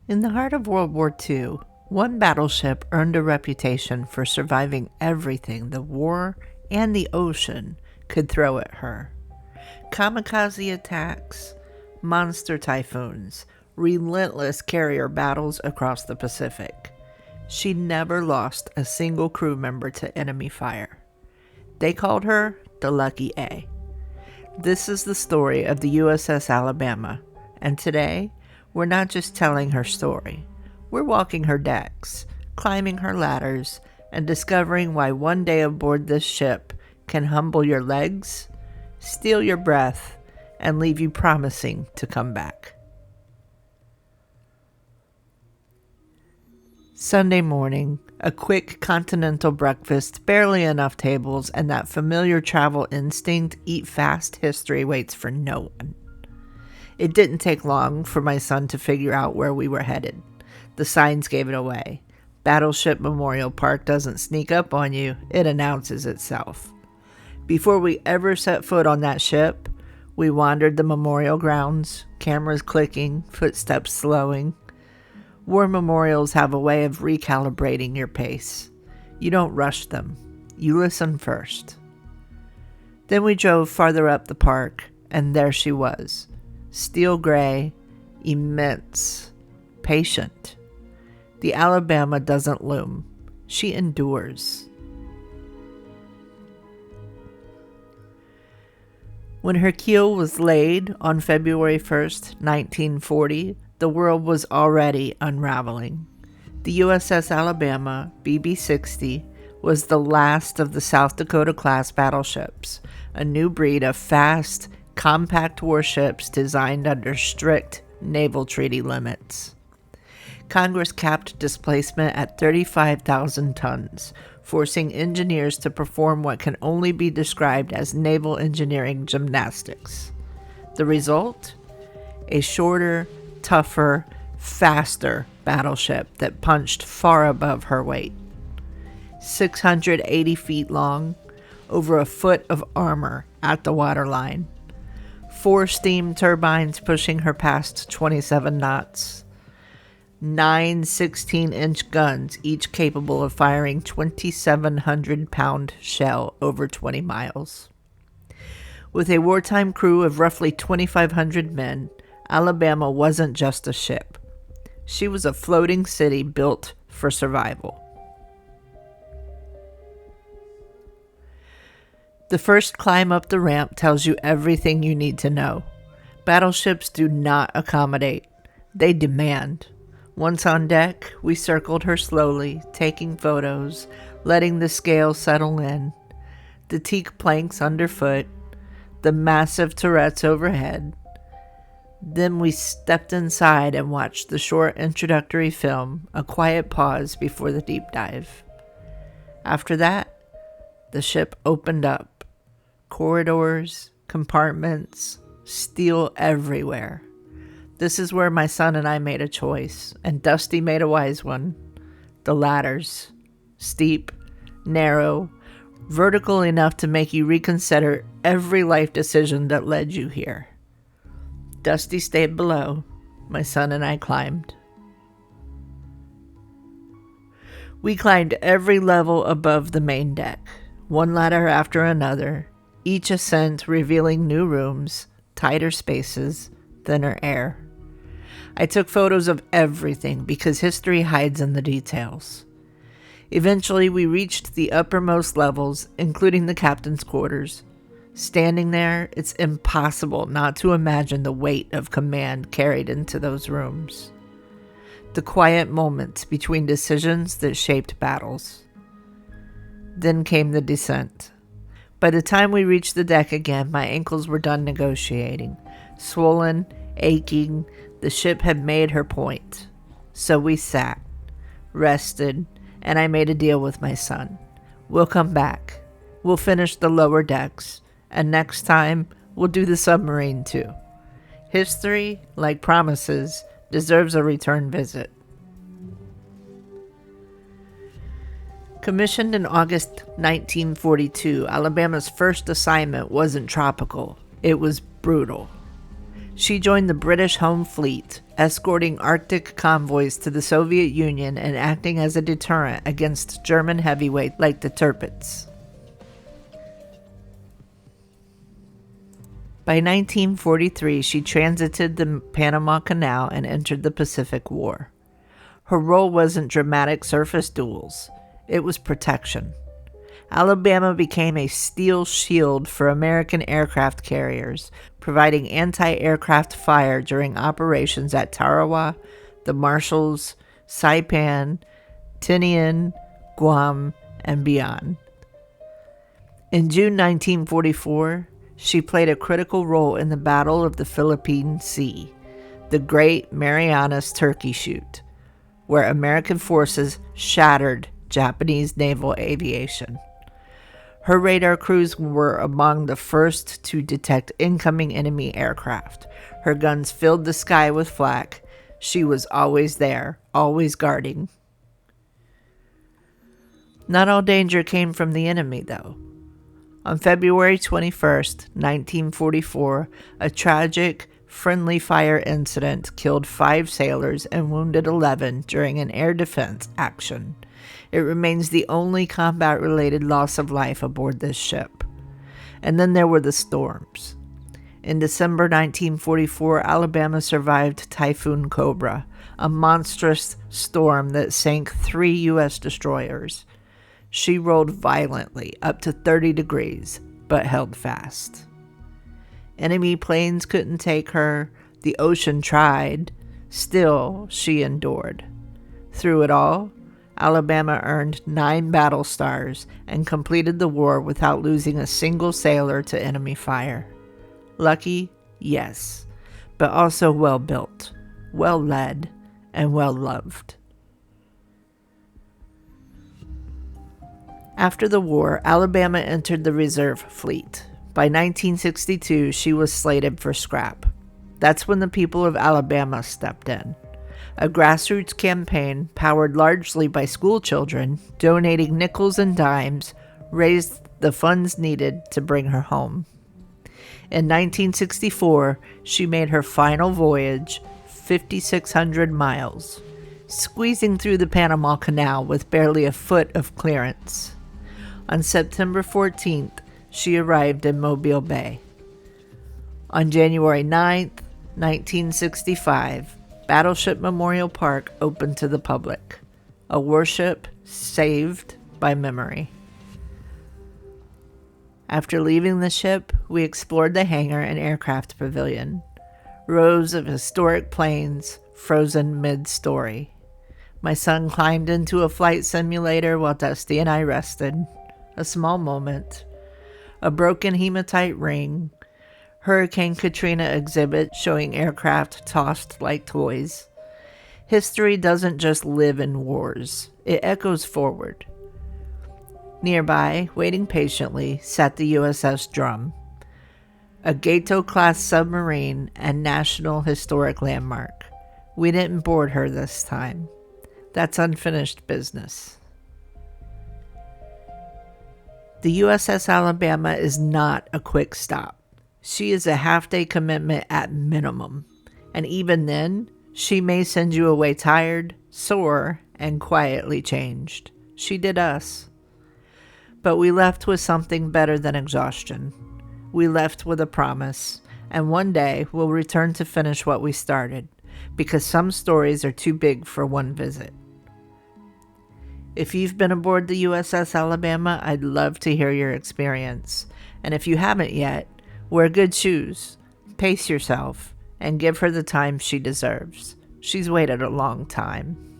In the heart of World War II, one battleship earned a reputation for surviving everything the war and the ocean could throw at her. Kamikaze attacks, monster typhoons, relentless carrier battles across the Pacific. She never lost a single crew member to enemy fire. They called her the Lucky A. This is the story of the USS Alabama, and today, we're not just telling her story. We're walking her decks, climbing her ladders, and discovering why one day aboard this ship can humble your legs, steal your breath, and leave you promising to come back. Sunday morning, a quick continental breakfast, barely enough tables, and that familiar travel instinct, eat fast history waits for no one. It didn't take long for my son to figure out where we were headed. The signs gave it away. Battleship Memorial Park doesn't sneak up on you, it announces itself. Before we ever set foot on that ship, we wandered the memorial grounds, cameras clicking, footsteps slowing. War memorials have a way of recalibrating your pace. You don't rush them. You listen first. Then we drove farther up the park, and there she was. Steel gray, immense, patient. The Alabama doesn't loom. She endures. When her keel was laid on February 1st, 1940, the world was already unraveling. The USS Alabama, BB-60, was the last of the South Dakota-class battleships, a new breed of fast, compact warships designed under strict naval treaty limits. Congress capped displacement at 35,000 tons, forcing engineers to perform what can only be described as naval engineering gymnastics. The result? A shorter, tougher, faster battleship that punched far above her weight. 680 feet long, over a foot of armor at the waterline. 4 steam turbines pushing her past 27 knots. 9 16-inch guns, each capable of firing 2,700-pound shell over 20 miles. With a wartime crew of roughly 2,500 men, Alabama wasn't just a ship. She was a floating city built for survival. The first climb up the ramp tells you everything you need to know. Battleships do not accommodate. They demand. Once on deck, we circled her slowly, taking photos, letting the scale settle in. The teak planks underfoot, the massive turrets overhead. Then we stepped inside and watched the short introductory film, a quiet pause before the deep dive. After that, the ship opened up. Corridors, compartments, steel everywhere. This is where my son and I made a choice, and Dusty made a wise one. The ladders. Steep, narrow, vertical enough to make you reconsider every life decision that led you here. Dusty stayed below. My son and I climbed. We climbed every level above the main deck, one ladder after another, each ascent revealing new rooms, tighter spaces, thinner air. I took photos of everything because history hides in the details. Eventually, we reached the uppermost levels, including the captain's quarters. Standing there, it's impossible not to imagine the weight of command carried into those rooms. The quiet moments between decisions that shaped battles. Then came the descent. By the time we reached the deck again, my ankles were done negotiating. Swollen, aching, the ship had made her point. So we sat, rested, and I made a deal with my son. We'll come back. We'll finish the lower decks. And next time, we'll do the submarine too. History, like promises, deserves a return visit. Commissioned in August 1942, Alabama's first assignment wasn't tropical. It was brutal. She joined the British Home Fleet, escorting Arctic convoys to the Soviet Union and acting as a deterrent against German heavyweights like the Tirpitz. By 1943, she transited the Panama Canal and entered the Pacific War. Her role wasn't dramatic surface duels, it was protection. Alabama became a steel shield for American aircraft carriers, providing anti-aircraft fire during operations at Tarawa, the Marshalls, Saipan, Tinian, Guam, and beyond. In June 1944, she played a critical role in the Battle of the Philippine Sea, the Great Marianas Turkey Shoot, where American forces shattered Japanese naval aviation. Her radar crews were among the first to detect incoming enemy aircraft. Her guns filled the sky with flak. She was always there, always guarding. Not all danger came from the enemy, though. On February 21st, 1944, a tragic friendly fire incident killed 5 sailors and wounded 11 during an air defense action. It remains the only combat-related loss of life aboard this ship. And then there were the storms. In December 1944, Alabama survived Typhoon Cobra, a monstrous storm that sank 3 U.S. destroyers. She rolled violently, up to 30 degrees, but held fast. Enemy planes couldn't take her. The ocean tried. Still, she endured. Through it all, Alabama earned 9 battle stars and completed the war without losing a single sailor to enemy fire. Lucky? Yes, but also well-built, well-led, and well-loved. After the war, Alabama entered the reserve fleet. By 1962, she was slated for scrap. That's when the people of Alabama stepped in. A grassroots campaign, powered largely by schoolchildren, donating nickels and dimes, raised the funds needed to bring her home. In 1964, she made her final voyage, 5,600 miles, squeezing through the Panama Canal with barely a foot of clearance. On September 14th, she arrived in Mobile Bay. On January 9th, 1965, Battleship Memorial Park opened to the public, a warship saved by memory. After leaving the ship, we explored the hangar and aircraft pavilion, rows of historic planes frozen mid-story. My son climbed into a flight simulator while Dusty and I rested. A small moment. A broken hematite ring. Hurricane Katrina exhibit showing aircraft tossed like toys. History doesn't just live in wars. It echoes forward. Nearby, waiting patiently, sat the USS Drum, a Gato-class submarine and National Historic Landmark. We didn't board her this time. That's unfinished business. The USS Alabama is not a quick stop. She is a half-day commitment at minimum. And even then, she may send you away tired, sore, and quietly changed. She did us. But we left with something better than exhaustion. We left with a promise, and one day we'll return to finish what we started, because some stories are too big for one visit. If you've been aboard the USS Alabama, I'd love to hear your experience. And if you haven't yet, wear good shoes, pace yourself, and give her the time she deserves. She's waited a long time.